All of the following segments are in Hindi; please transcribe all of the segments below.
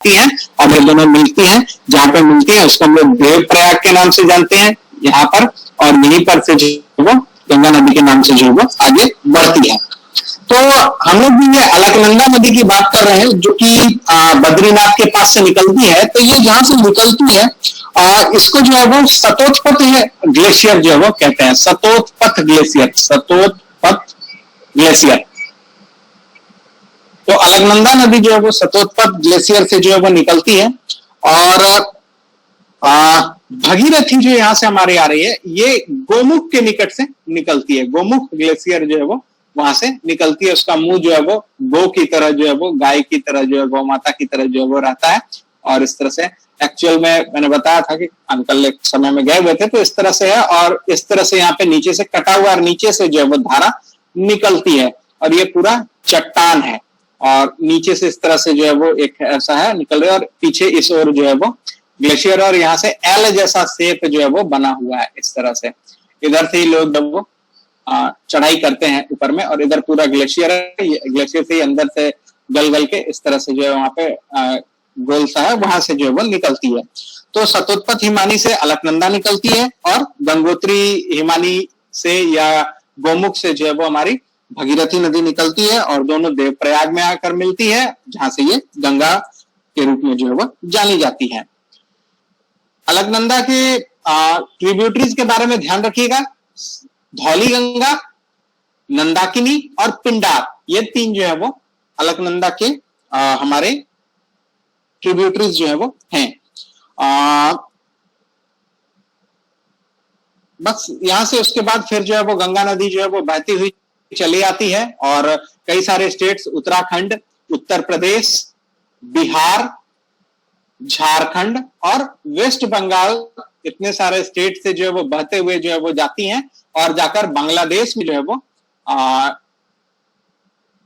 बढ़ती हैं और ये दोनों मिलती हैं। जहां पर मिलती हैं उसको हम लोग देवप्रयाग के नाम से जानते हैं यहाँ पर, और यहीं पर से जो वो गंगा नदी के नाम से जो वो आगे बढ़ती है। तो हम लोग भी ये अलकनंदा नदी की बात कर रहे हैं जो कि बद्रीनाथ के पास से निकलती है। तो ये जहां से निकलती है इसको जो है वो सतोत्पथ ग्लेशियर जो है वो कहते हैं, सतोत्पथ ग्लेशियर, सतोत्पथ ग्लेशियर। तो अलकनंदा नदी जो है वो सतोत्पथ ग्लेशियर से जो है वो निकलती है। और भगीरथी जो यहाँ से हमारी आ रही है ये गोमुख के निकट से निकलती है। गोमुख ग्लेशियर जो है वो वहां से निकलती है। उसका मुंह जो है वो गौ की तरह जो है वो, गाय की तरह जो है, गौ माता की तरह जो है वो रहता है। और इस तरह से एक्चुअल में मैंने बताया था कि अंकल एक समय में गए हुए थे, तो इस तरह से है। और इस तरह से यहाँ पे नीचे से कटा हुआ और नीचे से जो है वो धारा निकलती है। और ये पूरा चट्टान है और नीचे से इस तरह से जो है वो एक ऐसा है निकल रहा है, और पीछे इस ओर जो है वो ग्लेशियर, और यहाँ से एल जैसा शेप जो है वो बना हुआ है इस तरह से। इधर से ही लोग जब वो चढ़ाई करते हैं ऊपर में, और इधर पूरा ग्लेशियर है। ग्लेशियर से ही अंदर से गल गल के इस तरह से जो है वहां पे गोल सा है, वहां से जो है वो निकलती है। तो सतोत्पथ हिमानी से अलकनंदा निकलती है, और गंगोत्री हिमानी से या गोमुख से जो है वो हमारी भगीरथी नदी निकलती है, और दोनों देवप्रयाग में आकर मिलती है, जहां से ये गंगा के रूप में जो है वो जानी जाती है। अलकनंदा के ट्रिब्यूटरीज के बारे में ध्यान रखिएगा। धौली गंगा, नंदाकिनी और पिंडार, ये तीन जो है वो अलकनंदा के हमारे ट्रिब्यूटरीज जो है वो हैं। बस यहां से उसके बाद फिर जो है वो गंगा नदी जो है वो बहती हुई चली आती है, और कई सारे स्टेट्स, उत्तराखंड, उत्तर प्रदेश, बिहार, झारखंड और वेस्ट बंगाल, इतने सारे स्टेट से जो है वो बहते हुए जो है वो जाती हैं, और जाकर बांग्लादेश में जो है वो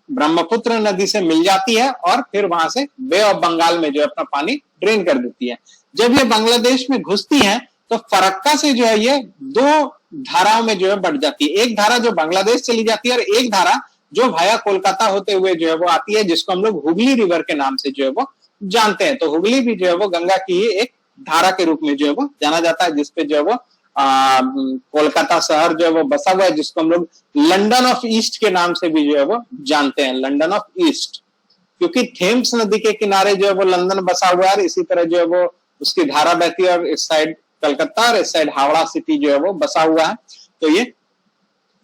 ब्रह्मपुत्र नदी से मिल जाती है, और फिर वहां से बे ऑफ बंगाल में जो है अपना पानी ड्रेन कर देती है। जब ये बांग्लादेश में घुसती हैं तो फरक्का से जो है ये दो धाराओं में जो है बढ़ जाती है। एक धारा जो बांग्लादेश चली जाती है, और एक धारा जो भाया कोलकाता होते हुए जो है वो आती है, जिसको हम लोग हुगली रिवर के नाम से जो है वो जानते हैं। तो हुगली भी जो है वो गंगा की ही एक धारा के रूप में जो है वो जाना जाता है, जिसपे जो है वो कोलकाता शहर जो है वो बसा हुआ है, जिसको हम लोग लंदन ऑफ ईस्ट के नाम से भी जो है वो जानते हैं, लंदन ऑफ ईस्ट। क्योंकि थेम्स नदी के किनारे जो है वो लंदन बसा हुआ है, इसी तरह जो है वो उसकी धारा बहती है, और इस साइड कलकत्ता और इस साइड हावड़ा सिटी जो है वो बसा हुआ है। तो ये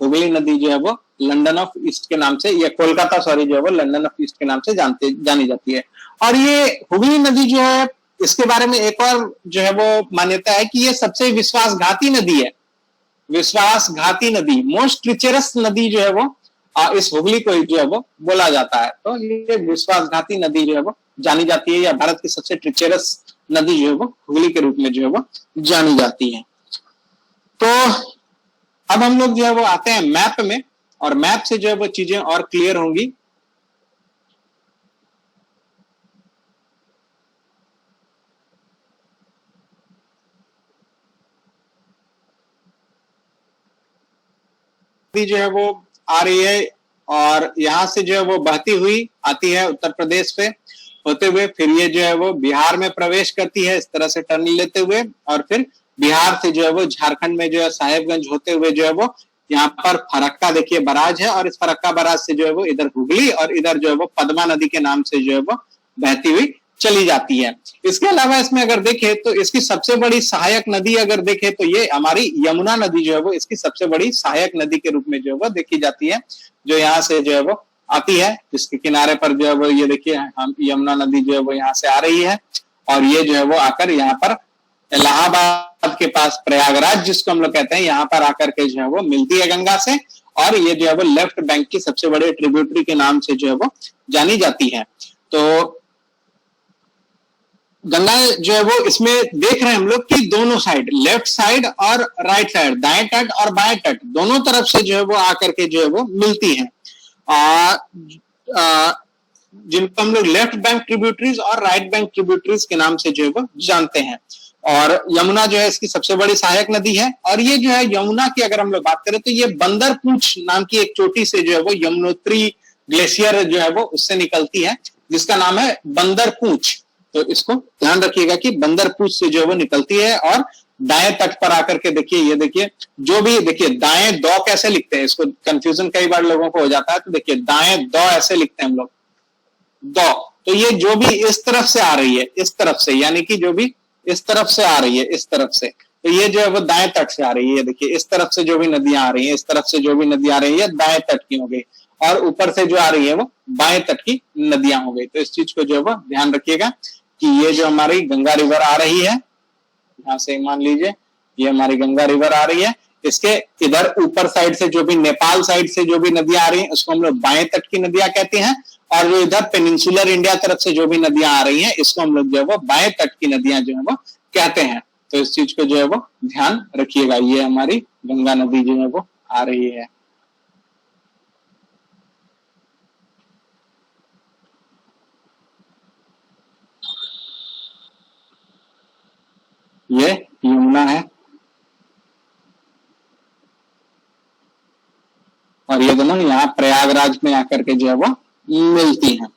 हुगली नदी जो है वो लंदन ऑफ ईस्ट के नाम से, या कोलकाता सॉरी जो है वो लंदन ऑफ ईस्ट के नाम से जानी जाती है। और ये हुगली नदी जो है, इसके बारे में एक और जो है वो मान्यता है कि ये सबसे विश्वासघाती नदी है। विश्वासघाती नदी, मोस्ट ट्रिचरस नदी जो है वो इस हुगली को जो है वो बोला जाता है। तो ये विश्वासघाती नदी जो है वो जानी जाती है, या भारत की सबसे ट्रिचरस नदी जो है वो हुगली के रूप में जो है वो जानी जाती है। तो अब हम लोग जो है वो आते हैं मैप में, और मैप से जो है वो चीजें और क्लियर होंगी। जो है वो आ रही है, और यहां से जो है वो बहती हुई आती है उत्तर प्रदेश पे होते हुए, फिर ये जो है वो बिहार में प्रवेश करती है इस तरह से टर्न लेते हुए, और फिर बिहार से जो है वो झारखंड में जो है साहेबगंज होते हुए जो है वो यहाँ पर फरक्का देखिए बराज है, और इस फरक्का बराज से जो है वो इधर हुगली, और इधर जो है वो पद्मा नदी के नाम से जो है वो बहती हुई चली जाती है। इसके अलावा इसमें अगर देखें तो इसकी सबसे बड़ी सहायक नदी अगर देखें तो ये हमारी यमुना नदी जो है वो इसकी सबसे बड़ी सहायक नदी के रूप में जो है वो देखी जाती है, जो यहाँ से जो है वो आती है, जिसके किनारे पर जो है वो ये देखिए हम यमुना नदी जो है वो यहाँ से आ रही है, और ये जो है वो आकर यहाँ पर इलाहाबाद के पास प्रयागराज जिसको हम लोग कहते हैं, यहाँ पर आकर के जो है वो मिलती है गंगा से, और ये जो है वो लेफ्ट बैंक की सबसे बड़े ट्रिब्यूटरी के नाम से जो है वो जानी जाती है। तो गंगा जो है वो इसमें देख रहे हैं हम लोग कि दोनों साइड, लेफ्ट साइड और राइट साइड, दाएं तट और बाएं तट, दोनों तरफ से जो है वो आकर के जो है वो मिलती हैं, जिनको हम लोग लेफ्ट बैंक ट्रिब्यूटरीज और राइट बैंक ट्रिब्यूटरीज के नाम से जो है वो जानते हैं। और यमुना जो है इसकी सबसे बड़ी सहायक नदी है, और ये जो है यमुना की अगर हम लोग बात करें तो ये बंदर पूंछ नाम की एक चोटी से जो है वो यमुनोत्री ग्लेशियर जो है वो उससे निकलती है, जिसका नाम है बंदर पूंछ। तो इसको ध्यान रखिएगा कि बंदरपूछ से जो है वो निकलती है और दाएं तट पर आकर के देखिए, ये देखिए जो भी देखिए दाएं दौ कैसे लिखते हैं, इसको कंफ्यूजन कई बार लोगों को हो जाता है। तो देखिए दाएं दौ ऐसे लिखते हैं हम लोग, दौ। तो ये जो भी इस तरफ से आ रही है, इस तरफ से, यानी कि जो भी इस तरफ से आ रही है, इस तरफ से, तो ये जो है वो दाएं तट से आ रही है। देखिए इस तरफ से जो भी नदियां आ रही हैं, इस तरफ से जो भी नदी आ रही है दाएं तट की हो गई, और ऊपर से जो आ रही है वो बाएं तट की नदियां हो गई। तो इस चीज को जो है वो ध्यान रखिएगा कि ये जो हमारी गंगा रिवर आ रही है, यहां से मान लीजिए ये हमारी गंगा रिवर आ रही है, इसके इधर ऊपर साइड से जो भी नेपाल साइड से जो भी नदियां आ रही हैं उसको हम लोग बाएं तट की नदियां कहते हैं, और जो इधर पेनिनसुलर इंडिया तरफ से जो भी नदियां आ रही हैं इसको हम लोग जो है वो बाएं तट की नदियां जो है वो कहते हैं। तो इस चीज को जो है वो ध्यान रखिएगा। ये हमारी गंगा नदी जो है वो आ रही है। ये यमुना है और ये दोनों यहाँ प्रयागराज में आकर के जो है वो मिलती हैं।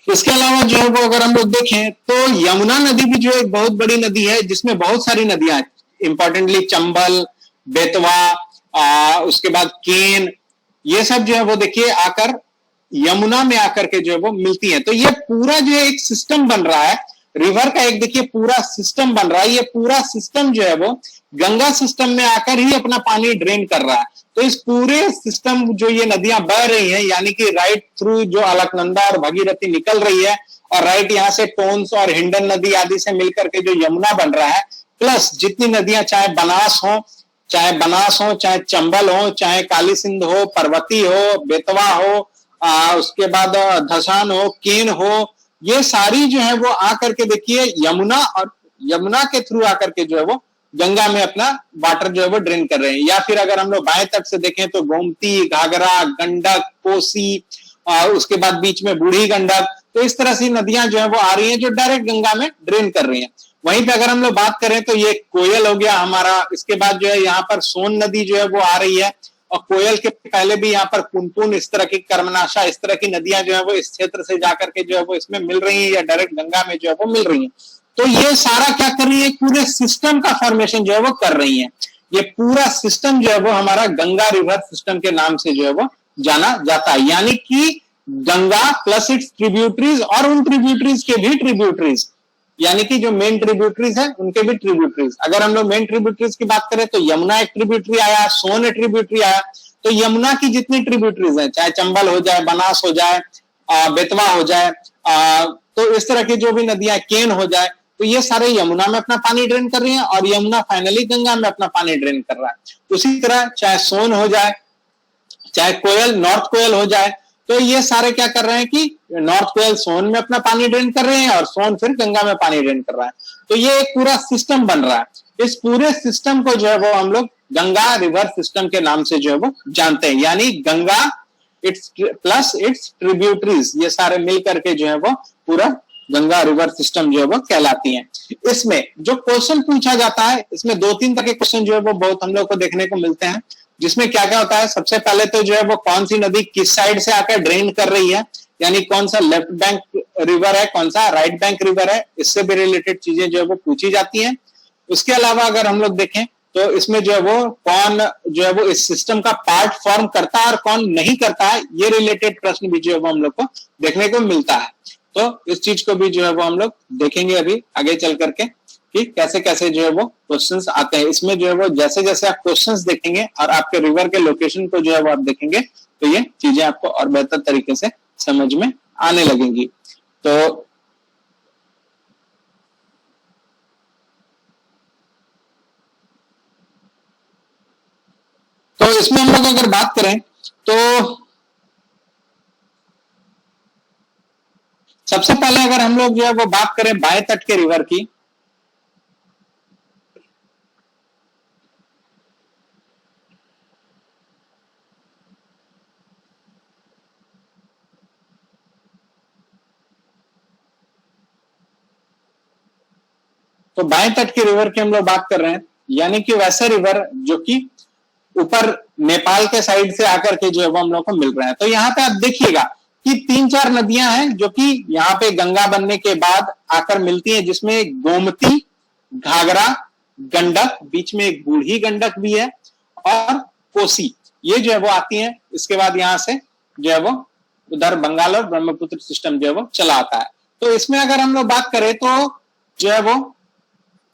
इसके अलावा जो है वो अगर हम लोग देखें तो यमुना नदी भी जो एक बहुत बड़ी नदी है जिसमें बहुत सारी नदियां हैं, इंपॉर्टेंटली चंबल, बेतवा, उसके बाद केन, ये सब जो है वो देखिए आकर यमुना में आकर के जो है वो मिलती है। तो ये पूरा जो है एक सिस्टम बन रहा है, रिवर का एक देखिए पूरा सिस्टम बन रहा है। ये पूरा सिस्टम जो है वो गंगा सिस्टम में आकर ही अपना पानी ड्रेन कर रहा है। तो इस पूरे सिस्टम जो ये नदियां बह रही हैं, यानी कि राइट थ्रू जो अलकनंदा और भगीरथी निकल रही है, और राइट यहाँ से टोन्स और हिंडन नदी आदि से मिलकर के जो यमुना बन रहा है, प्लस जितनी नदियां चाहे बनास हो, चाहे चंबल हो, चाहे काली सिंध हो, पर्वती हो, बेतवा हो, उसके बाद धसान हो, केन हो, ये सारी जो है वो आकर के देखिए यमुना, और यमुना के थ्रू आकर के जो है वो गंगा में अपना वाटर जो है वो ड्रेन कर रहे हैं। या फिर अगर हम लोग बाएं तट से देखें तो गोमती, घाघरा, गंडक, कोसी, और उसके बाद बीच में बूढ़ी गंडक, तो इस तरह से नदियां जो है वो आ रही हैं जो डायरेक्ट गंगा में ड्रेन कर रही हैं। वहीं पे अगर हम लोग बात करें तो ये कोयल हो गया हमारा, इसके बाद जो है यहाँ पर सोन नदी जो है वो आ रही है, और कोयल के पहले भी यहाँ पर पुनपुन, इस तरह की कर्मनाशा, इस तरह की नदियां जो है वो इस क्षेत्र से जाकर के जो है वो इसमें मिल रही है, या डायरेक्ट गंगा में जो है वो मिल रही है। तो ये सारा क्या कर रही है, पूरे सिस्टम का फॉर्मेशन जो है वो कर रही है। ये पूरा सिस्टम जो है वो हमारा गंगा रिवर सिस्टम के नाम से जो है वो जाना जाता है। यानी कि गंगा प्लस इट्स ट्रिब्यूटरीज और उन ट्रिब्यूटरीज के भी ट्रिब्यूटरीज, यानी कि जो मेन ट्रिब्यूटरीज है उनके भी ट्रिब्यूटरीज। अगर हम लोग मेन ट्रिब्यूटरीज की बात करें तो यमुना एक ट्रिब्यूटरी आया, सोन एक ट्रिब्यूटरी आया। तो यमुना की जितनी ट्रिब्यूटरीज हैं, चाहे चंबल हो जाए, बनास हो जाए, बेतवा हो जाए, तो इस तरह की जो भी नदियां, केन हो जाए, तो ये सारे यमुना में अपना पानी ड्रेन कर रही हैं, और यमुना फाइनली गंगा में अपना पानी ड्रेन कर रहा है। उसी तरह चाहे सोन हो जाए, चाहे कोयल, नॉर्थ कोयल हो जाए, तो ये सारे क्या कर रहे हैं कि नॉर्थ कोयल सोन में अपना पानी ड्रेन कर रहे हैं, और सोन फिर गंगा में पानी ड्रेन कर रहा है। तो ये एक पूरा सिस्टम बन रहा है। इस पूरे सिस्टम को जो है वो हम लोग गंगा रिवर सिस्टम के नाम से जो है वो जानते हैं। यानी Ganga it's plus it's tributaries, ये सारे मिल करके जो है वो पूरा गंगा रिवर सिस्टम जो है वो कहलाती है। इसमें जो क्वेश्चन पूछा जाता है, इसमें 2-3 तरह के क्वेश्चन जो है वो बहुत हम लोग को देखने को मिलते हैं, जिसमें क्या क्या होता है। सबसे पहले तो जो है वो कौन सी नदी किस साइड से आकर ड्रेन कर रही है, यानी कौन सा लेफ्ट बैंक रिवर है, कौन सा राइट बैंक रिवर है, इससे भी रिलेटेड चीजें जो है वो पूछी जाती हैं। उसके अलावा अगर हम लोग देखें तो इसमें जो है वो कौन जो है वो इस सिस्टम का पार्ट फॉर्म करता है और कौन नहीं करता है, ये रिलेटेड प्रश्न भी जो है वो हम लोग को देखने को मिलता है। तो इस चीज को भी जो है वो हम लोग देखेंगे अभी आगे चल करके कि कैसे कैसे जो है वो क्वेश्चंस आते हैं। इसमें जो है वो जैसे जैसे आप क्वेश्चंस देखेंगे और आपके रिवर के लोकेशन को जो है वो आप देखेंगे, तो ये चीजें आपको और बेहतर तरीके से समझ में आने लगेंगी। तो इसमें हम लोग अगर बात करें तो सबसे पहले अगर हम लोग जो है वो बात करें बाएं तट के रिवर की, तो बाएं तट के रिवर की हम लोग बात कर रहे हैं, यानी कि वैसे रिवर जो कि ऊपर नेपाल के साइड से आकर के जो है वो हम लोग को मिल रहे हैं। तो यहाँ पे आप देखिएगा कि 3-4 नदियां हैं जो कि यहाँ पे गंगा बनने के बाद आकर मिलती हैं, जिसमें गोमती, घाघरा, गंडक, बीच में एक बूढ़ी गंडक भी है, और कोसी, ये जो है वो आती हैं। इसके बाद यहां से जो है वो उधर बंगाल और ब्रह्मपुत्र सिस्टम जो है वो चला आता है। तो इसमें अगर हम लोग बात करें तो जो है वो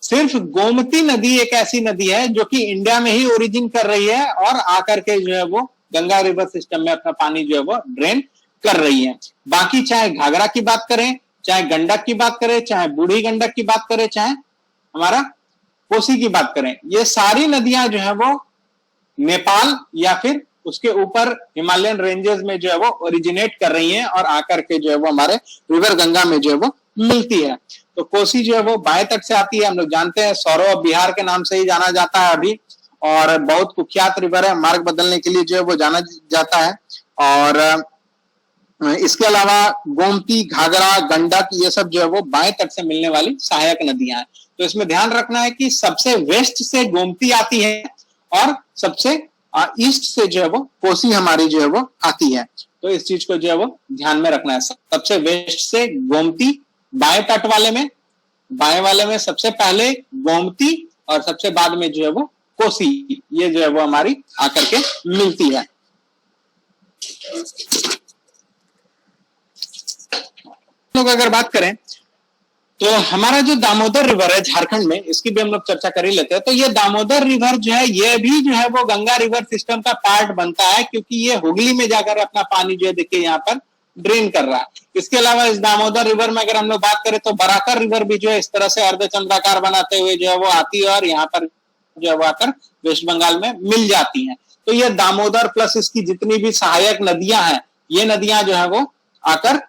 सिर्फ गोमती नदी एक ऐसी नदी है जो कि इंडिया में ही ओरिजिन कर रही है और आकर के जो है वो गंगा रिवर सिस्टम में अपना पानी जो है वो ड्रेन कर रही है। बाकी चाहे घाघरा की बात करें, चाहे गंडक की बात करें, चाहे बूढ़ी गंडक की बात करें, चाहे हमारा कोसी की बात करें, ये सारी नदियां जो है वो नेपाल या फिर उसके ऊपर हिमालयन रेंजेस में जो है वो ओरिजिनेट कर रही हैं और आकर के जो है वो हमारे रिवर गंगा में जो है वो मिलती है। तो कोसी जो है वो बाएं तट से आती है, हम लोग जानते हैं, सौरव ऑफ बिहार के नाम से ही जाना जाता है अभी, और बहुत कुख्यात रिवर है, मार्ग बदलने के लिए जो है वो जाना जाता है। और इसके अलावा गोमती, घाघरा, गंडक, ये सब जो है वो बाएं तट से मिलने वाली सहायक नदियां हैं। तो इसमें ध्यान रखना है कि सबसे वेस्ट से गोमती आती है और सबसे ईस्ट से जो है वो कोसी हमारी जो है वो आती है। तो इस चीज को जो है वो ध्यान में रखना है। सबसे वेस्ट से गोमती, बाएं तट वाले में, बाएं वाले में सबसे पहले गोमती और सबसे बाद में जो है वो कोसी, ये जो है वो हमारी आकर के मिलती है। लोग अगर बात करें तो हमारा जो दामोदर रिवर है झारखंड में, इसकी भी हम लोग चर्चा कर ही लेते हैं। तो ये दामोदर रिवर जो है ये भी जो है वो गंगा रिवर सिस्टम का पार्ट बनता है, क्योंकि ये हुगली में जाकर अपना पानी जो है देखिए यहाँ पर ड्रेन कर रहा है। इसके अलावा इस दामोदर रिवर में अगर हम लोग बात करें तो बराकर रिवर भी जो है इस तरह से अर्धचंद्राकार बनाते हुए जो है वो आती है और यहाँ पर जो है वो आकर वेस्ट बंगाल में मिल जाती है। तो ये दामोदर प्लस इसकी जितनी भी सहायक नदियां हैं, ये नदियां जो है वो आकर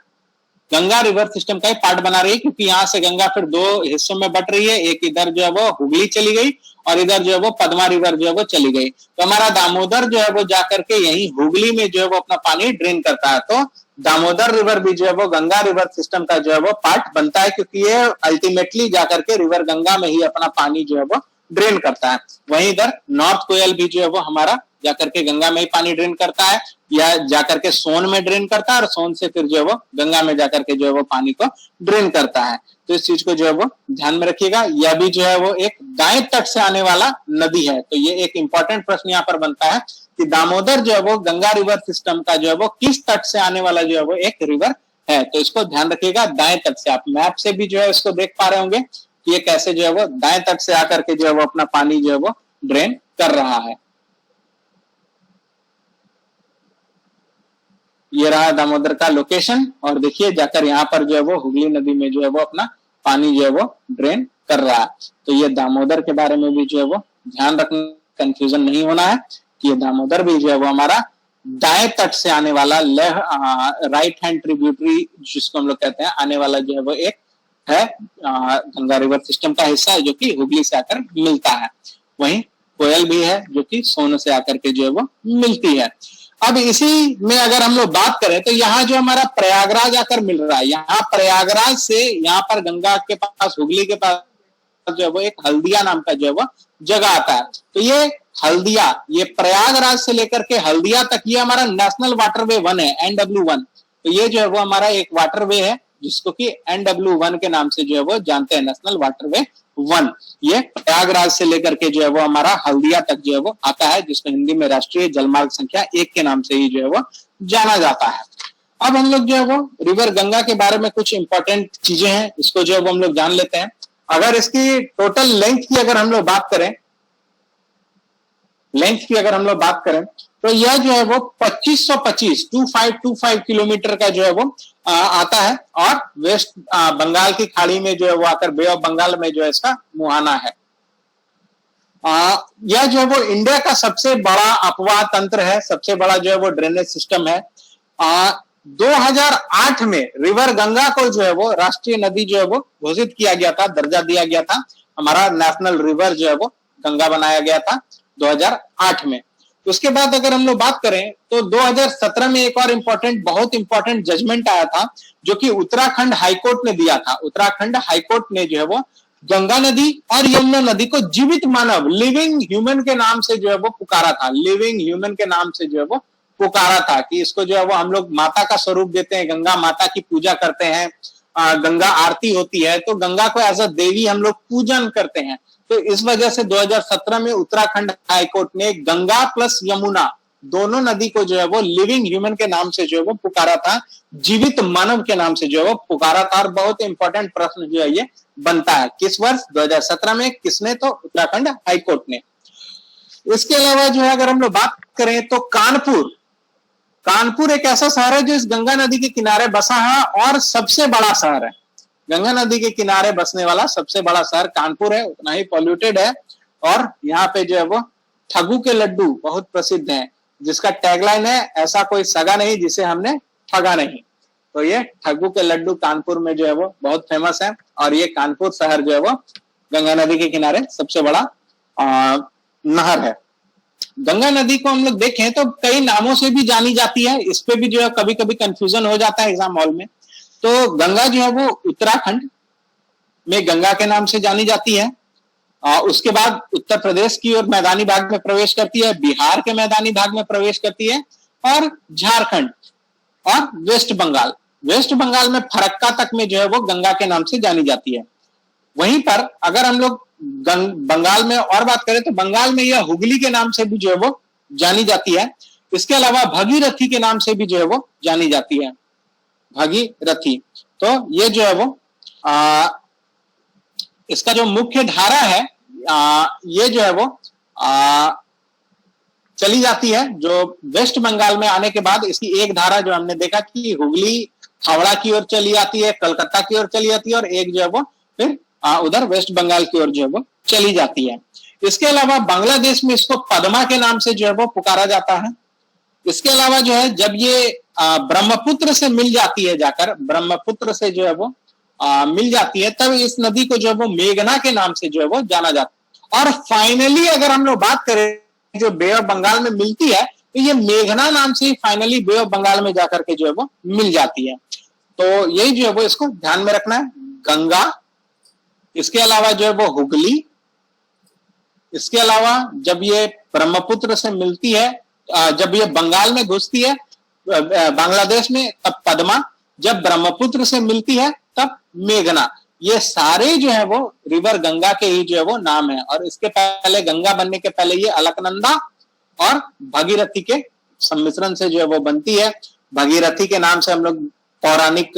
गंगा रिवर सिस्टम का ही पार्ट बना रही है, क्योंकि यहाँ से गंगा फिर दो हिस्सों में बट रही है। एक इधर जो है वो हुगली चली गई और इधर जो है वो पद्मा रिवर जो है वो चली गई। तो हमारा दामोदर जो है वो जाकर के यही हुगली में जो है वो अपना पानी ड्रेन करता है। तो दामोदर रिवर भी जो है वो गंगा रिवर सिस्टम का जो है वो पार्ट बनता है, क्योंकि ये अल्टीमेटली जाकर के रिवर गंगा में ही अपना पानी जो है वो ड्रेन करता है। वहीं इधर नॉर्थ कोयल भी जो है वो हमारा जाकर के गंगा में ही पानी ड्रेन करता है, या जाकर के सोन में ड्रेन करता है और सोन से फिर जो है वो गंगा में जाकर के जो है वो पानी को ड्रेन करता है। तो इस चीज को जो है वो ध्यान में रखिएगा। यह भी जो है वो एक दाएं तट से आने वाला नदी है। तो ये एक इंपॉर्टेंट प्रश्न यहाँ पर बनता है कि दामोदर जो है वो गंगा रिवर सिस्टम का जो है वो किस तट से आने वाला जो है वो एक रिवर है। तो इसको ध्यान रखिएगा, दाएं तट से। आप मैप से भी जो है इसको देख पा रहे होंगे कि ये कैसे जो है वो दाएं तट से आकर के जो है वो अपना पानी जो है वो ड्रेन कर रहा है। ये रहा दामोदर का लोकेशन, और देखिए जाकर यहाँ पर जो है वो हुगली नदी में जो है वो अपना पानी जो है वो ड्रेन कर रहा है। तो ये दामोदर के बारे में भी जो है वो ध्यान रखना, कंफ्यूजन नहीं होना है कि ये दामोदर भी जो है वो हमारा दाएं तट से आने वाला राइट हैंड ट्रिब्यूटरी जिसको हम लोग कहते हैं आने वाला जो है वो एक है गंगा रिवर सिस्टम का हिस्सा है, जो कि हुगली से आकर मिलता है। वहीं कोयल भी है जो कि सोन से आकर के जो है वो मिलती है। अब इसी में अगर हम लोग बात करें तो यहाँ जो हमारा प्रयागराज आकर मिल रहा है, यहाँ प्रयागराज से यहाँ पर गंगा के पास, हुगली के पास जो है वो एक हल्दिया नाम का जो है वो जगह आता है। तो ये हल्दिया, ये प्रयागराज से लेकर के हल्दिया तक ये हमारा नेशनल वाटरवे 1 है, NW1। तो ये जो है वो हमारा एक वाटरवे है जिसको कि NW1 के नाम से जो है वो जानते हैं, नेशनल वाटरवे 1। ये प्रयागराज से लेकर के जो है वो हमारा हल्दिया तक जो है वो आता है, जिसको हिंदी में राष्ट्रीय जलमार्ग संख्या 1 के नाम से ही जो है वो जाना जाता है। अब हम लोग जो है वो रिवर गंगा के बारे में कुछ इंपॉर्टेंट चीजें हैं, इसको जो है वो हम लोग जान लेते हैं। अगर इसकी टोटल लेंथ की अगर हम लोग बात करें, तो यह जो है वो 2525 किलोमीटर का जो है वो आता है, और वेस्ट बंगाल की खाड़ी में जो है वो आकर बे ऑफ बंगाल में जो है इसका मुहाना है। यह जो है वो इंडिया का सबसे बड़ा अपवाह तंत्र है, सबसे बड़ा जो है वो ड्रेनेज सिस्टम है। 2008 में रिवर गंगा को जो है वो राष्ट्रीय नदी जो है वो घोषित किया गया था, दर्जा दिया गया था। हमारा नेशनल रिवर जो है वो गंगा बनाया गया था 2008 में। उसके बाद अगर हम लोग बात करें तो 2017 में एक और बहुत इंपॉर्टेंट जजमेंट आया था, जो कि उत्तराखंड हाईकोर्ट ने दिया था। उत्तराखंड हाईकोर्ट ने जो है वो गंगा नदी और यमुना नदी को जीवित मानव, लिविंग ह्यूमन के नाम से जो है वो पुकारा था, लिविंग ह्यूमन के नाम से जो है वो पुकारा था कि इसको जो है वो हम लोग माता का स्वरूप देते हैं, गंगा माता की पूजा करते हैं, गंगा आरती होती है, तो गंगा को एज अ देवी हम लोग पूजन करते हैं। तो इस वजह से 2017 में उत्तराखंड हाईकोर्ट ने गंगा प्लस यमुना दोनों नदी को जो है वो लिविंग ह्यूमन के नाम से जो है वो पुकारा था, जीवित मानव के नाम से जो है वो पुकारा था। और बहुत इंपॉर्टेंट प्रश्न जो है ये बनता है, किस वर्ष? 2017 में। किसने? तो उत्तराखंड हाईकोर्ट ने। इसके अलावा जो है अगर हम लोग बात करें तो कानपुर, कानपुर एक ऐसा शहर है जो इस गंगा नदी के किनारे बसा है और सबसे बड़ा शहर है। गंगा नदी के किनारे बसने वाला सबसे बड़ा शहर कानपुर है, उतना ही पॉल्यूटेड है। और यहाँ पे जो है वो ठगू के लड्डू बहुत प्रसिद्ध हैं, जिसका टैगलाइन है, ऐसा कोई सगा नहीं जिसे हमने ठगा नहीं। तो ये ठगू के लड्डू कानपुर में जो है वो बहुत फेमस है। और ये कानपुर शहर जो है वो गंगा नदी के किनारे सबसे बड़ा नहर है। गंगा नदी को हम लोग देखें तो कई नामों से भी जानी जाती है, इस पे भी जो है कभी कभी कंफ्यूजन हो जाता है एग्जाम हॉल में। तो गंगा जो है वो उत्तराखंड में गंगा के नाम से जानी जाती है। उसके बाद उत्तर प्रदेश की ओर मैदानी भाग में प्रवेश करती है, बिहार के मैदानी भाग में प्रवेश करती है, और झारखंड और वेस्ट बंगाल, वेस्ट बंगाल में फरक्का तक में जो है वो गंगा के नाम से जानी जाती है। वहीं पर अगर हम लोग बंगाल में और बात करें तो बंगाल में यह हुगली के नाम से भी जो है वो जानी जाती है। इसके अलावा भगीरथी के नाम से भी जो है वो जानी जाती है, भगीरथी। तो ये जो है वो इसका जो मुख्य धारा है ये जो है वो चली जाती है, जो वेस्ट बंगाल में आने के बाद इसकी एक धारा जो हमने देखा कि हुगली हावड़ा की ओर चली आती है, कलकत्ता की ओर चली जाती है, और एक जो है वो फिर उधर वेस्ट बंगाल की ओर जो है वो चली जाती है। इसके अलावा बांग्लादेश में इसको पद्मा के नाम से जो है वो पुकारा जाता है। इसके अलावा जो है जब ये ब्रह्मपुत्र से मिल जाती है, जाकर ब्रह्मपुत्र से जो है वो मिल जाती है, तब इस नदी को जो है वो मेघना के नाम से जो है वो जाना जाता है। और फाइनली अगर हम लोग बात करें जो बे ऑफ बंगाल में मिलती है, तो ये मेघना नाम से फाइनली बे ऑफ बंगाल में जाकर के जो है वो मिल जाती है। तो यही जो है वो इसको ध्यान में रखना है, गंगा, इसके अलावा जो है वो हुगली, इसके अलावा जब ये ब्रह्मपुत्र से मिलती है, जब ये बंगाल में घुसती है बांग्लादेश में, तब पद्मा, जब ब्रह्मपुत्र से मिलती है तब मेघना। ये सारे जो है वो रिवर गंगा के ही जो है वो नाम है। और इसके पहले, गंगा बनने के पहले ये अलकनंदा और भगीरथी के सम्मिश्रण से जो है वो बनती है। भगीरथी के नाम से हम लोग पौराणिक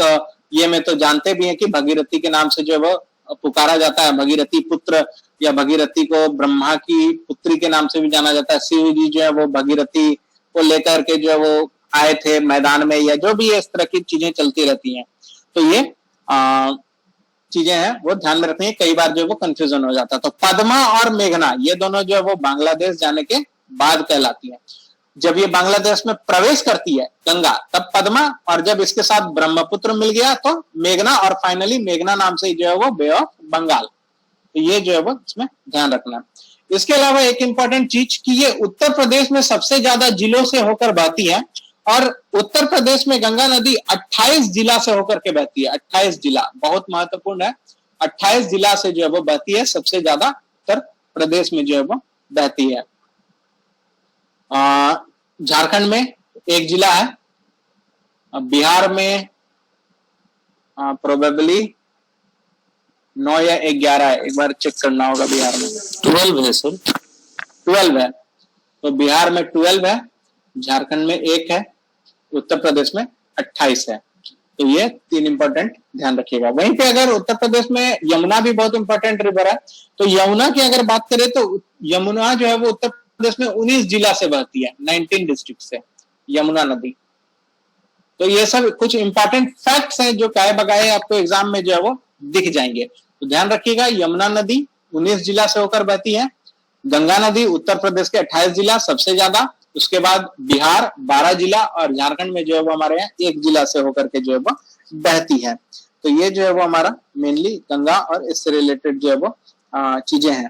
ये में तो जानते भी हैं कि भगीरथी के नाम से जो है वो पुकारा जाता है। भगीरथी पुत्र या भगीरथी को ब्रह्मा की पुत्री के नाम से भी जाना जाता है। शिव जी जो है वो भगीरथी को लेकर के जो है वो आए थे मैदान में, या जो भी इस तरह की चीजें चलती रहती हैं। तो ये चीजें हैं वो ध्यान में रखनी है, कई बार जो है वो कंफ्यूजन हो जाता है। तो पद्मा और मेघना ये दोनों जो है वो बांग्लादेश जाने के बाद कहलाती है। जब ये बांग्लादेश में प्रवेश करती है गंगा, तब पद्मा, और जब इसके साथ ब्रह्मपुत्र मिल गया तो मेघना, और फाइनली मेघना नाम से जो है वो बे ऑफ बंगाल। तो ये जो है वो इसमें ध्यान रखना है। इसके अलावा एक इंपॉर्टेंट चीज कि ये उत्तर प्रदेश में सबसे ज्यादा जिलों से होकर बहती है, और उत्तर प्रदेश में गंगा नदी 28 जिला से होकर के बहती है। 28 जिला बहुत महत्वपूर्ण है, 28 जिला से जो है वो बहती है, सबसे ज्यादा उत्तर प्रदेश में जो है वो बहती है। झारखंड में एक जिला है, बिहार में प्रोबेबली 9 या 11 है, एक बार चेक करना होगा। बिहार में 12 है सर, 12 है। तो बिहार में 12 है, झारखंड में 1 है, उत्तर प्रदेश में 28 है। तो ये 3 इंपॉर्टेंट ध्यान रखिएगा। वहीं पे अगर उत्तर प्रदेश में यमुना भी बहुत इंपॉर्टेंट रिवर है, तो यमुना की अगर बात करें तो यमुना जो है वो उत्तर प्रदेश में 19 जिला से बहती है, 19 डिस्ट्रिक्ट से यमुना नदी। तो ये सब कुछ इंपॉर्टेंट फैक्ट्स हैं जो काहे बगाए आपको एग्जाम में जो है वो दिख जाएंगे। तो ध्यान रखिएगा, यमुना नदी 19 जिला से होकर बहती है, गंगा नदी उत्तर प्रदेश के 28 जिला सबसे ज्यादा, उसके बाद बिहार 12 जिला, और झारखंड में जो है वो हमारे यहाँ 1 जिला से होकर के जो है वो बहती है। तो ये जो है वो हमारा मेनली गंगा और इससे रिलेटेड जो है वो चीजें हैं।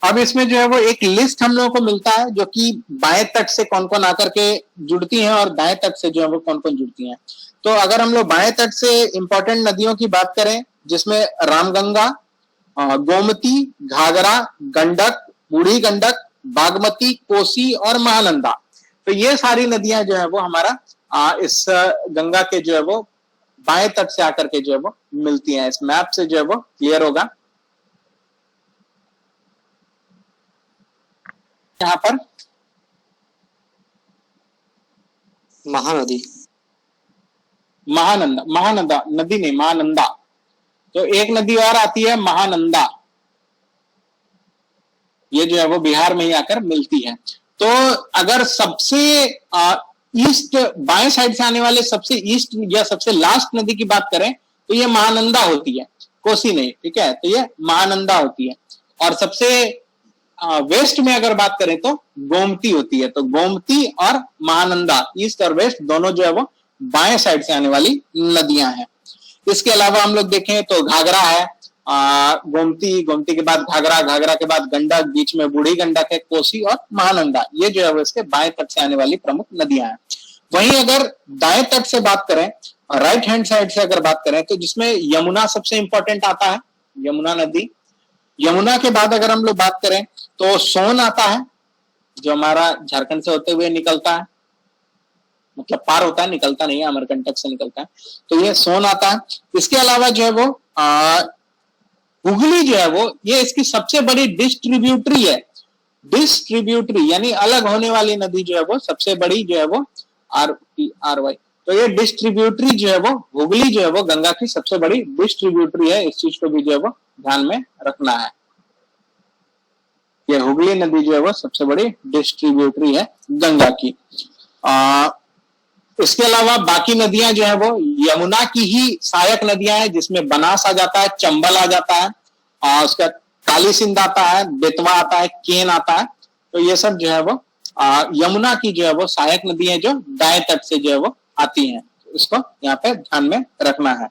अब इसमें जो है वो एक लिस्ट हम लोगों को मिलता है जो कि बाएं तट से कौन कौन आकर के जुड़ती हैं और दाएं तट से जो है वो कौन कौन जुड़ती हैं। तो अगर हम लोग बाएं तट से इंपॉर्टेंट नदियों की बात करें, जिसमें रामगंगा, गोमती, घाघरा, गंडक, बूढ़ी गंडक, बागमती, कोसी और महानंदा। तो ये सारी नदियां जो है वो हमारा इस गंगा के जो है वो बाएं तट से आकर के जो है वो मिलती हैं। इस मैप से जो है वो क्लियर होगा। यहाँ पर महानदी, महानंदा, महानंदा नदी नहीं, महानंदा। तो एक नदी और आती है महानंदा, ये जो है वो बिहार में ही आकर मिलती है। तो अगर सबसे ईस्ट बाएं साइड से आने वाले सबसे ईस्ट या सबसे लास्ट नदी की बात करें तो ये महानंदा होती है, कोसी नहीं, ठीक है। तो ये महानंदा होती है। और सबसे वेस्ट में अगर बात करें तो गोमती होती है। तो गोमती और महानंदा, ईस्ट और वेस्ट दोनों जो है वो बाएं साइड से आने वाली नदियां हैं। इसके अलावा हम लोग देखें तो घाघरा है, गोमती, गोमती के बाद घाघरा, घाघरा के बाद गंडक, बीच में बूढ़ी गंडक है, कोसी और महानंदा, ये जो है वो इसके बाएं तट से आने वाली प्रमुख नदियां हैं। वहीं अगर दाएं तट से बात करें, राइट हैंड साइड से अगर बात करें तो जिसमें यमुना सबसे इंपॉर्टेंट आता है, यमुना नदी। यमुना के बाद अगर हम लोग बात करें तो सोन आता है, जो हमारा झारखंड से होते हुए निकलता है, मतलब पार होता है, निकलता नहीं है, अमरकंटक से निकलता है, तो ये सोन आता है। इसके अलावा जो है वो हुगली जो है वो ये इसकी सबसे बड़ी डिस्ट्रीब्यूटरी है। डिस्ट्रीब्यूटरी यानी अलग होने वाली नदी जो है वो सबसे बड़ी जो है वो RY, तो ये डिस्ट्रीब्यूटरी जो है वो हुगली जो है वो गंगा की सबसे बड़ी डिस्ट्रीब्यूटरी है। इस चीज को भी जो है वो ध्यान में रखना है। ये हुगली नदी जो है वो सबसे बड़ी डिस्ट्रीब्यूटरी है गंगा की। इसके अलावा बाकी नदियां जो है वो यमुना की ही सहायक नदियां हैं, जिसमें बनास आ जाता है, चंबल आ जाता है, और उसका काली सिंध आता है, बेतवा आता है, केन आता है। तो ये सब जो है वो यमुना की जो है वो सहायक नदी है, जो दाएं तट से जो है वो आती हैं। इसको यहाँ पे ध्यान में रखना है।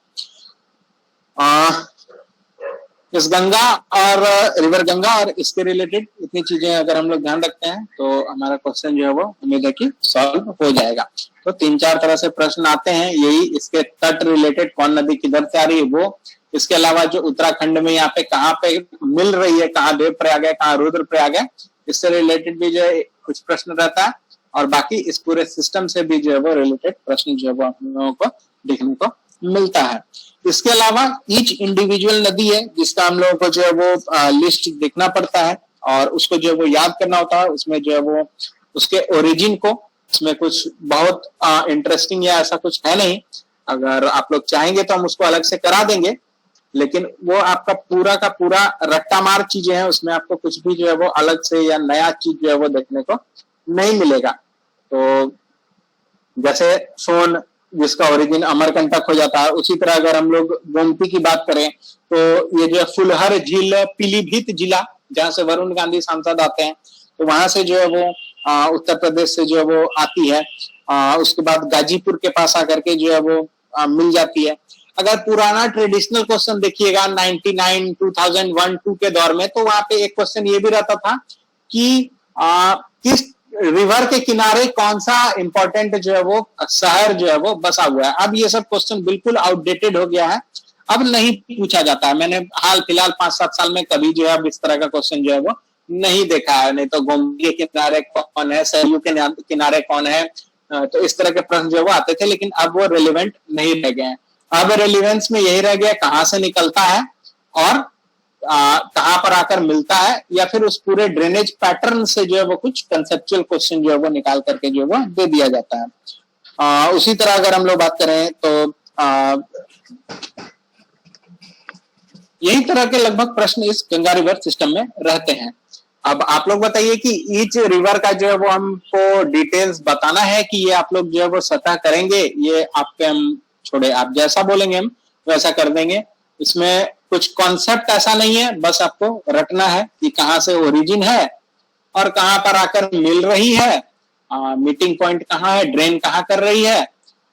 इस गंगा और रिवर गंगा और इसके रिलेटेड इतनी चीजें अगर हम लोग ध्यान रखते हैं तो हमारा क्वेश्चन जो है वो उम्मीद है कि सॉल्व हो जाएगा। तो 3-4 तरह से प्रश्न आते हैं, यही इसके तट रिलेटेड, कौन नदी किधर से आ रही है वो। इसके अलावा जो उत्तराखंड में यहाँ पे कहाँ पे मिल रही है, कहाँ देवप्रयाग है, कहाँ रुद्रप्रयाग है, इससे रिलेटेड भी जो है कुछ प्रश्न रहता है। और बाकी इस पूरे सिस्टम से भी जो है वो रिलेटेड प्रश्न जो है वो हम लोगों को देखने को मिलता है। इसके अलावा ईच इंडिविजुअल नदी है जिसका हम लोगों को जो है वो लिस्ट देखना पड़ता है और उसको जो है वो याद करना होता है। उसमें जो है वो उसके ओरिजिन को, इसमें कुछ बहुत इंटरेस्टिंग या ऐसा कुछ है नहीं। अगर आप लोग चाहेंगे तो हम उसको अलग से करा देंगे, लेकिन वो आपका पूरा का पूरा रट्टा मार चीजें हैं, उसमें आपको कुछ भी जो है वो अलग से या नया चीज जो है वो देखने को नहीं मिलेगा। तो जैसे सोन जिसका ओरिजिन अमरकंटक हो जाता है, उसी तरह अगर हम लोग गोमती की बात करें तो ये जो फुलहर झील पीलीभीत जिला, जहां से वरुण गांधी सांसद आते हैं, तो वहां से जो है वो उत्तर प्रदेश से जो है वो आती है। उसके बाद गाजीपुर के पास आकर के जो है वो मिल जाती है। अगर पुराना ट्रेडिशनल क्वेश्चन देखिएगा 99, 2001, 2 के दौर में, तो वहां पे एक क्वेश्चन ये भी रहता था कि किस रिवर के किनारे कौन सा इंपॉर्टेंट जो है वो शहर जो है वो बसा हुआ है। अब ये सब क्वेश्चन बिल्कुल आउटडेटेड हो गया है, अब नहीं पूछा जाता है। मैंने हाल फिलहाल 5-7 साल में कभी जो है अब इस तरह का क्वेश्चन जो है वो नहीं देखा है। नहीं तो गोमती के किनारे कौन है, सरयू के किनारे कौन है, तो इस तरह के प्रश्न जो है वो आते थे, लेकिन अब वो रिलेवेंट नहीं रह गए हैं। अब रेलिवेंस में यही रह गया कहां से निकलता है और कहां पर आकर मिलता है, या फिर उस पूरे ड्रेनेज पैटर्न से जो है वो कुछ कंसेप्चुअल क्वेश्चन जो है वो निकाल करके जो है वो दे दिया जाता है। उसी तरह अगर हम लोग बात करें तो यही तरह के लगभग प्रश्न इस गंगा रिवर सिस्टम में रहते हैं। अब आप लोग बताइए कि ईच रिवर का जो है वो हमको डिटेल्स बताना है कि ये आप लोग जो है वो सतह करेंगे, ये आप पे हम छोड़े, आप जैसा बोलेंगे हम वैसा कर देंगे। इसमें कुछ कॉन्सेप्ट ऐसा नहीं है, बस आपको रटना है कि कहाँ से ओरिजिन है और कहाँ पर आकर मिल रही है, मीटिंग पॉइंट कहाँ है, ड्रेन कहाँ कर रही है,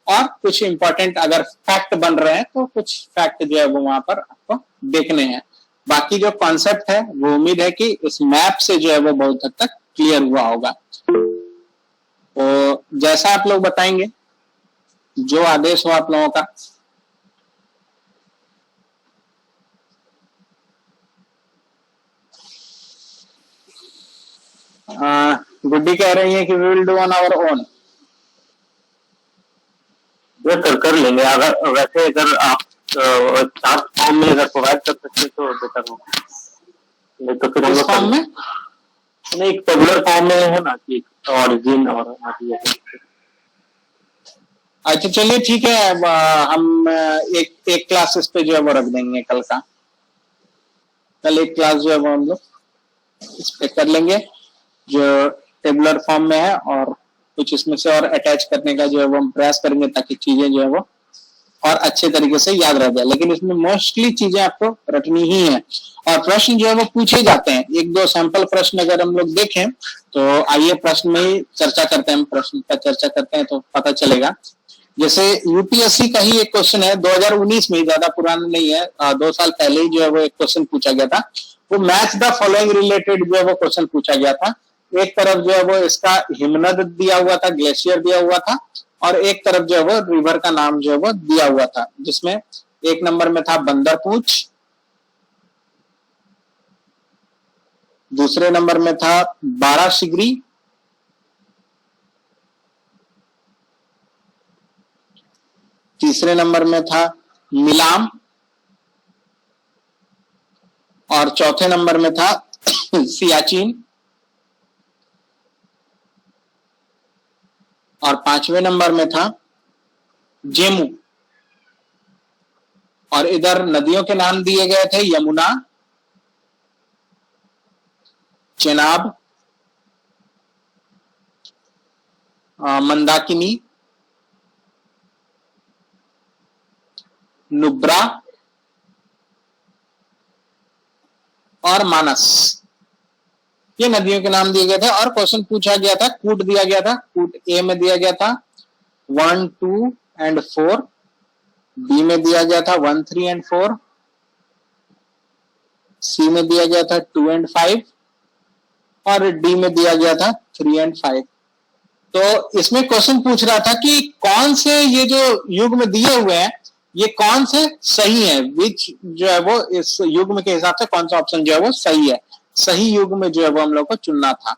और कुछ इंपॉर्टेंट अगर फैक्ट बन रहे हैं तो कुछ फैक्ट जो है वो वहां पर आपको देखने हैं। बाकी जो कॉन्सेप्ट है वो उम्मीद है कि इस मैप से जो है वो बहुत हद तक क्लियर हुआ होगा। तो जैसा आप लोग बताएंगे, जो आदेश हो आप लोगों का। गुड्डी कह रही है कि we will do on our own. ये कर लेंगे। अगर वैसे अगर आप चार्ट फॉर्म में अगर प्रोवाइड कर सकते तो बेटर होगा, नहीं तो फिर हम लोग फॉर्म में नहीं, एक टेबुलर फॉर्म में है ना कि ऑरिजिन और अच्छा चलिए ठीक है। अब हम एक क्लास इस पे जो है वो रख देंगे कल का। कल एक क्लास जो है वो हम लोग इस पे कर लेंगे जो टेबुलर फॉर्म में है, और कुछ इसमें से और अटैच करने का जो है वो हम प्रयास करेंगे ताकि चीजें जो है वो और अच्छे तरीके से याद रह जाए। लेकिन इसमें मोस्टली चीजें आपको रटनी ही है, और प्रश्न जो है वो पूछे जाते हैं। एक दो सैंपल प्रश्न अगर हम लोग देखें तो आइए प्रश्न में ही चर्चा करते हैं। प्रश्न पर चर्चा करते हैं तो पता चलेगा। जैसे यूपीएससी का ही एक क्वेश्चन है 2019 में, ज्यादा पुराना नहीं है, 2 साल पहले ही जो है वो एक क्वेश्चन पूछा गया था। वो मैच द फॉलोइंग रिलेटेड जो है वो क्वेश्चन पूछा गया था। एक तरफ जो है वो इसका हिमनद दिया हुआ था, ग्लेशियर दिया हुआ था, और एक तरफ जो है वो रिवर का नाम जो है वो दिया हुआ था, जिसमें एक नंबर में था बंदरपूछ, दूसरे नंबर में था बारासिगरी, तीसरे नंबर में था मिलाम, और चौथे नंबर में था सियाचिन, और पांचवें नंबर में था जेमू। और इधर नदियों के नाम दिए गए थे यमुना, चेनाब, मंदाकिनी, नुब्रा और मानस। ये नदियों के नाम दिए गए थे और क्वेश्चन पूछा गया था, कूट दिया गया था। कूट ए में दिया गया था 1, 2 and 4, बी में दिया गया था 1, 3 and 4, सी में दिया गया था 2 and 5, और डी में दिया गया था 3 and 5। तो इसमें क्वेश्चन पूछ रहा था कि कौन से ये जो युग्म दिए हुए हैं ये कौन से सही है, विच जो है वो इस युग्म के हिसाब से कौन सा ऑप्शन जो है वो सही है। सही युग्म में जो है वो हम लोग को चुनना था।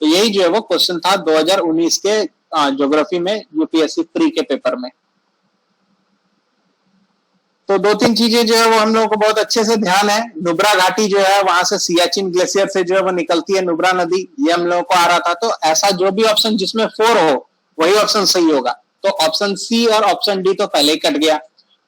तो यही जो है वो क्वेश्चन था 2019 के ज्योग्राफी में, यूपीएससी प्री के पेपर में। तो 2-3 चीजें जो है वो हम लोगों को बहुत अच्छे से ध्यान है। नुब्रा घाटी जो है वहां से सियाचिन ग्लेशियर से जो है वो निकलती है नुब्रा नदी, ये हम लोगों को आ रहा था। तो ऐसा जो भी ऑप्शन जिसमें 4 हो वही ऑप्शन सही होगा। तो ऑप्शन सी और ऑप्शन डी तो पहले ही कट गया।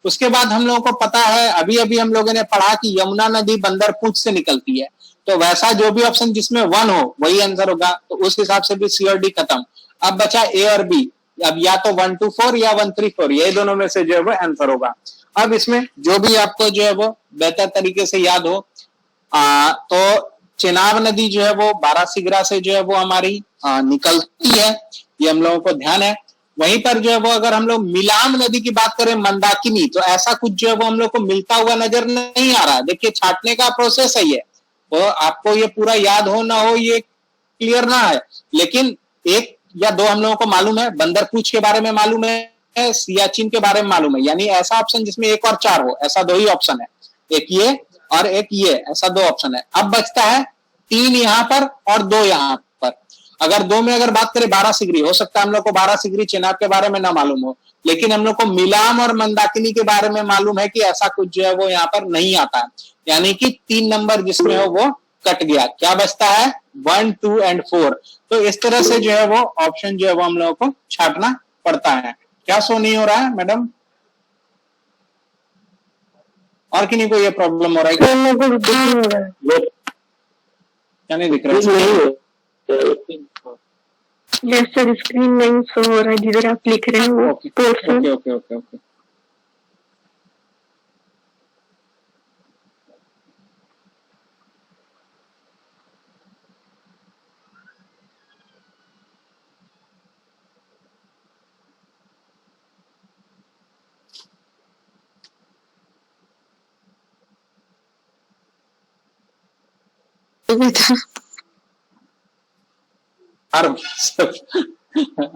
उसके बाद हम लोगों को पता है, अभी अभी हम लोगों ने पढ़ा कि यमुना नदी बंदरपूछ से निकलती है। तो वैसा जो भी ऑप्शन जिसमें 1 हो वही आंसर होगा। तो उस हिसाब से भी सी और डी खत्म। अब बचा ए और बी। अब या तो 1, 2, 4 या 1, 3, 4, ये दोनों में से जो है वो आंसर होगा। अब इसमें जो भी आपको जो है वो बेहतर तरीके से याद हो, तो चेनाब नदी जो है वो बारासिगरा से जो है वो हमारी निकलती है, ये हम लोगों को ध्यान है। वहीं पर जो है वो अगर हम लोग मिलाम नदी की बात करें, मंदाकिनी, तो ऐसा कुछ जो है वो हम लोग को मिलता हुआ नजर नहीं आ रहा। देखिए छाटने का प्रोसेस है ये, तो आपको ये पूरा याद हो ना हो ये क्लियर ना है, लेकिन 1 या 2 हम लोगों को मालूम है। बंदरपूछ के बारे में मालूम है, सियाचिन के बारे में मालूम है। यानी ऐसा ऑप्शन जिसमें 1 और 4 हो, ऐसा 2 ही ऑप्शन है, एक ये और एक ये, ऐसा 2 ऑप्शन है। अब बचता है 3 यहां पर और 2 यहां पर। अगर 2 में अगर बात करें बारासिगरी, हो सकता है हम लोग को बारासिगरी चेनाब के बारे में ना मालूम हो, लेकिन हम लोग को मिलाम और मंदाकिनी के बारे में मालूम है कि ऐसा कुछ जो है वो यहाँ पर नहीं आता है। यानी कि 3 नंबर जिसमें हो वो कट गया। क्या बचता है 1, 2 and 4। तो इस तरह से जो है वो ऑप्शन जो है वो हम लोगों को छाटना पड़ता है। क्या शो नहीं हो रहा है मैडम? और किन्हीं को ये प्रॉब्लम हो रहा है क्या नहीं दिख रहा है? यस सर, स्क्रीन नहीं शो हो रहा है जिधर आप लिख रहे हो। Okay okay okay okay.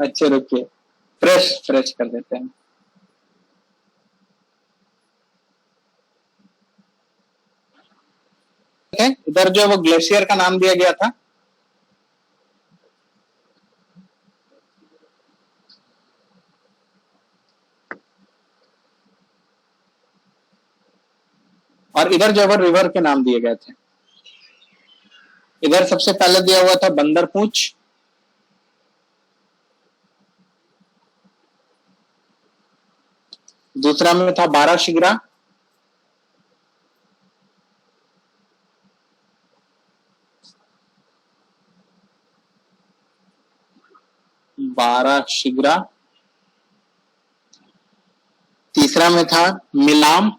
अच्छे रुकिए, फ्रेश कर देते हैं। इधर जो वो ग्लेशियर का नाम दिया गया था, और इधर जो है रिवर के नाम दिए गए थे। इधर सबसे पहले दिया हुआ था बंदरपूंछ, दूसरा में था बाराशिगरा, तीसरा में था मिलाम,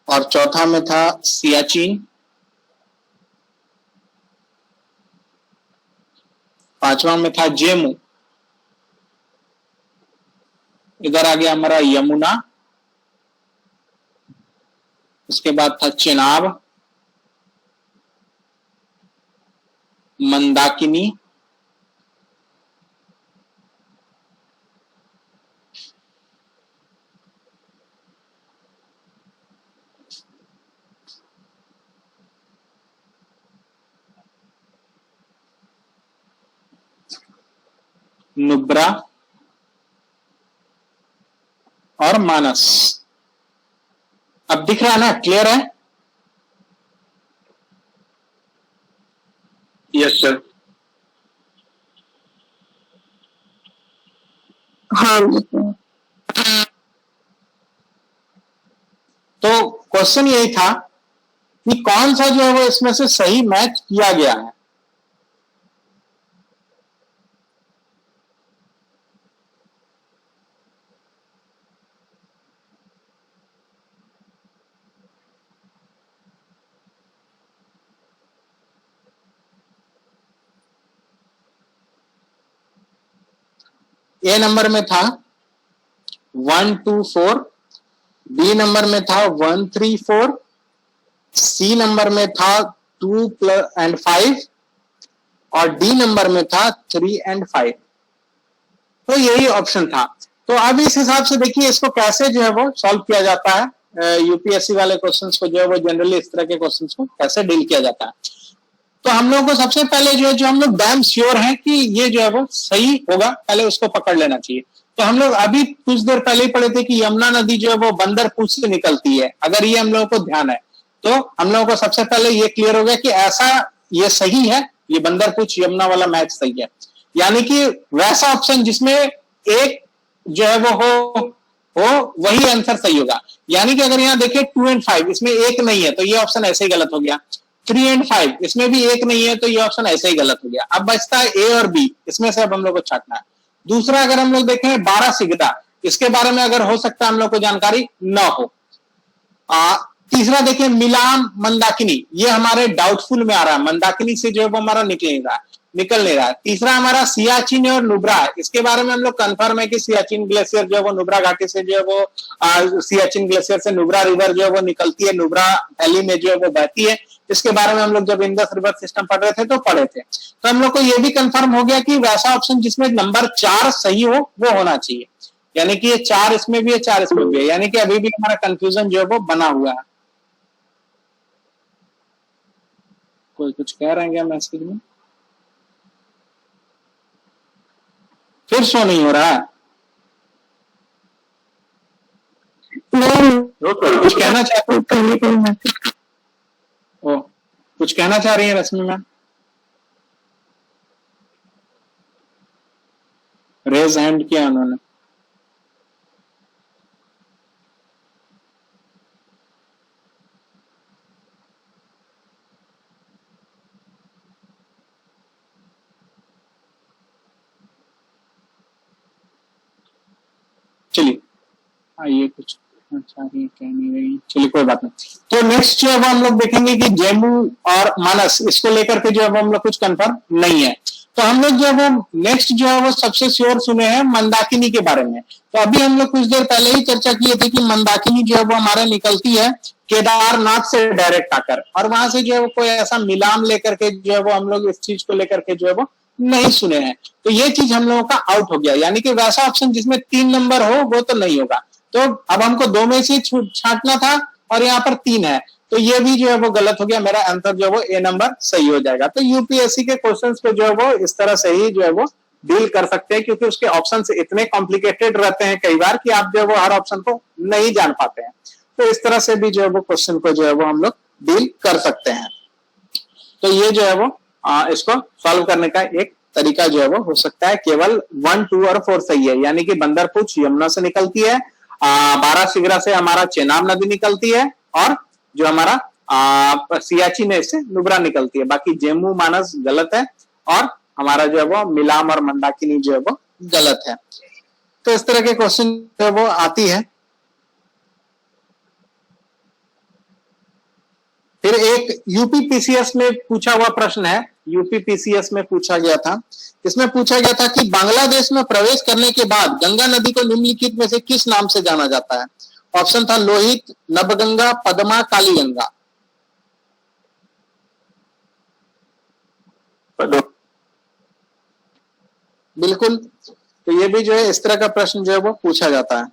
और चौथा में था सियाचिन, पांचवा में था जेमू, इधर आ गया हमारा यमुना, उसके बाद था चेनाब, मंदाकिनी, नुब्रा और मानस। अब दिख रहा है ना, क्लियर है? Yes sir. हाँ। तो क्वेश्चन यही था कि कौन सा जो है वो इसमें से सही मैच किया गया है। ए नंबर में था 1 2 4, बी नंबर में था 1 3 4, सी नंबर में था 2 and 5, और डी नंबर में था 3 and 5। तो यही ऑप्शन था। तो अब इस हिसाब से देखिए इसको कैसे जो है वो सॉल्व किया जाता है। यूपीएससी वाले क्वेश्चंस को जो है वो जनरली इस तरह के क्वेश्चंस को कैसे डील किया जाता है। तो हम लोगों को सबसे पहले जो है जो हम लोग डैम श्योर हैं कि ये जो है वो सही होगा, पहले उसको पकड़ लेना चाहिए। तो हम लोग अभी कुछ देर पहले ही पढ़े थे कि यमुना नदी जो है वो बंदरपूंछ से निकलती है। अगर ये हम लोगों को ध्यान है तो हम लोगों को सबसे पहले ये क्लियर हो गया कि ऐसा ये सही है, ये बंदरपूंछ यमुना वाला मैच सही है। यानी कि वैसा ऑप्शन जिसमें एक जो है वो हो वही आंसर सही होगा। यानी कि अगर यहाँ देखिए 2 and 5 इसमें एक नहीं है तो ये ऑप्शन ऐसे ही गलत हो गया। 3 and 5 इसमें भी एक नहीं है तो ये ऑप्शन ऐसे ही गलत हो गया। अब बचता है ए और बी, इसमें से अब हम लोग को छांटना है। दूसरा अगर हम लोग देखें बारासिगरा, इसके बारे में अगर हो सकता है हम लोग को जानकारी न हो। तीसरा देखिए मिलाम मंदाकिनी, ये हमारे डाउटफुल में आ रहा है, मंदाकिनी से जो है वो हमारा निकल नहीं रहा है। तीसरा हमारा सियाचिन और नुब्रा, इसके बारे में हम लोग कंफर्म है कि सियाचिन ग्लेशियर जो है वो नुब्रा घाटी से जो है वो सियाचिन ग्लेशियर से नुब्रा रिवर जो है वो निकलती है, नुब्रा वैली में जो है वो बहती है। इसके बारे में हम लोग जब इंडस रिवर सिस्टम पढ़ रहे थे तो पढ़े थे। तो हम लोग को ये भी कंफर्म हो गया कि वैसा ऑप्शन जिसमें नंबर 4 सही हो वो होना चाहिए। यानी कि ये 4 इसमें भी है, 4 इसमें भी है, यानी कि अभी भी हमारा कंफ्यूजन जो है वो बना हुआ है। कोई कुछ कह रहे हैं क्या मैसेज में? फिर शो नहीं हो रहा है? कुछ कहना चाहते हो? ओ, कुछ कहना चाह रही है रश्मि मैम? रेज हैंड किया उन्होंने। चलिए आइए, कुछ अच्छा रही कह नहीं रही, चलिए कोई बात नहीं। तो नेक्स्ट जो है वो हम लोग देखेंगे कि जेमू और मानस, इसको लेकर के जो है वो हम लोग कुछ कंफर्म नहीं है। तो हम लोग जो है वो नेक्स्ट जो है वो सबसे श्योर सुने हैं मंदाकिनी के बारे में। तो अभी हम लोग कुछ देर पहले ही चर्चा किए थे कि मंदाकिनी जो है वो हमारे निकलती है केदारनाथ से डायरेक्ट आकर, और वहां से जो है वो कोई ऐसा मिलाम लेकर के जो है वो हम लोग इस चीज को लेकर के जो है वो नहीं सुने हैं। तो ये चीज हम लोगों का आउट हो गया। यानी कि वैसा ऑप्शन जिसमें 3 नंबर हो वो तो नहीं होगा। तो अब हमको 2 में से छांटना था और यहाँ पर 3 है, तो ये भी जो है वो गलत हो गया। मेरा आंसर जो है वो ए नंबर सही हो जाएगा। तो यूपीएससी के क्वेश्चंस को जो है वो इस तरह से ही जो है वो डील कर सकते हैं, क्योंकि उसके ऑप्शन इतने कॉम्प्लिकेटेड रहते हैं कई बार कि आप जो है वो हर ऑप्शन को नहीं जान पाते हैं। तो इस तरह से भी जो है वो क्वेश्चन को जो है वो हम लोग डील कर सकते हैं। तो ये जो है वो इसको सॉल्व करने का एक तरीका जो है वो हो सकता है। केवल 1, 2 और 4 सही है, यानी कि बंदरपूछ यमुना से निकलती है, बारासिगरा से हमारा चेनाब नदी निकलती है, और जो हमारा सियाचिन है इससे नुब्रा निकलती है। बाकी जेमू मानस गलत है, और हमारा जो है वो मिलाम और मंदाकिनी जो है वो गलत है। तो इस तरह के क्वेश्चन जो है वो आती है। फिर एक यूपीपीसीएस में पूछा हुआ प्रश्न है, यूपीपीसीएस में पूछा गया था। इसमें पूछा गया था कि बांग्लादेश में प्रवेश करने के बाद गंगा नदी को निम्नलिखित में से किस नाम से जाना जाता है? ऑप्शन था लोहित, नबगंगा, पद्मा, कालीगंगा। बिल्कुल, तो ये भी जो है इस तरह का प्रश्न जो है वो पूछा जाता है।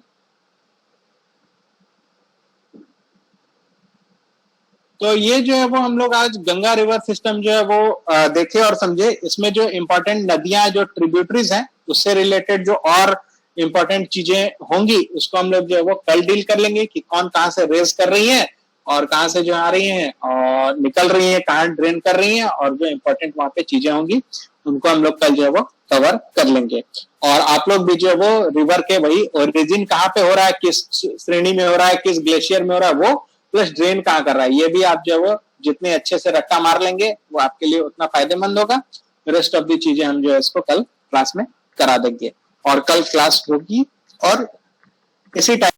तो ये जो है वो हम लोग आज गंगा रिवर सिस्टम जो है वो देखे और समझे। इसमें जो इम्पोर्टेंट नदियां, जो ट्रिब्यूटरीज हैं, उससे रिलेटेड जो और इम्पोर्टेंट चीजें होंगी उसको हम लोग जो है वो कल डील कर लेंगे कि कौन कहाँ से रेस कर रही है और कहाँ से जो आ रही हैं और निकल रही हैं, कहाँ ड्रेन कर रही हैं, और जो इम्पोर्टेंट वहां पे चीजें होंगी उनको हम लोग कल जो है वो कवर कर लेंगे। और आप लोग भी जो है वो रिवर के वही ओरिजिन कहाँ पे हो रहा है, किस श्रेणी में हो रहा है, किस ग्लेशियर में हो रहा है वो, प्लस ड्रेन कहाँ कर रहा है, ये भी आप जो है वो जितने अच्छे से रट्टा मार लेंगे वो आपके लिए उतना फायदेमंद होगा। रेस्ट ऑफ दी चीजें हम जो है इसको कल क्लास में करा देंगे, और कल क्लास होगी और इसी टाइम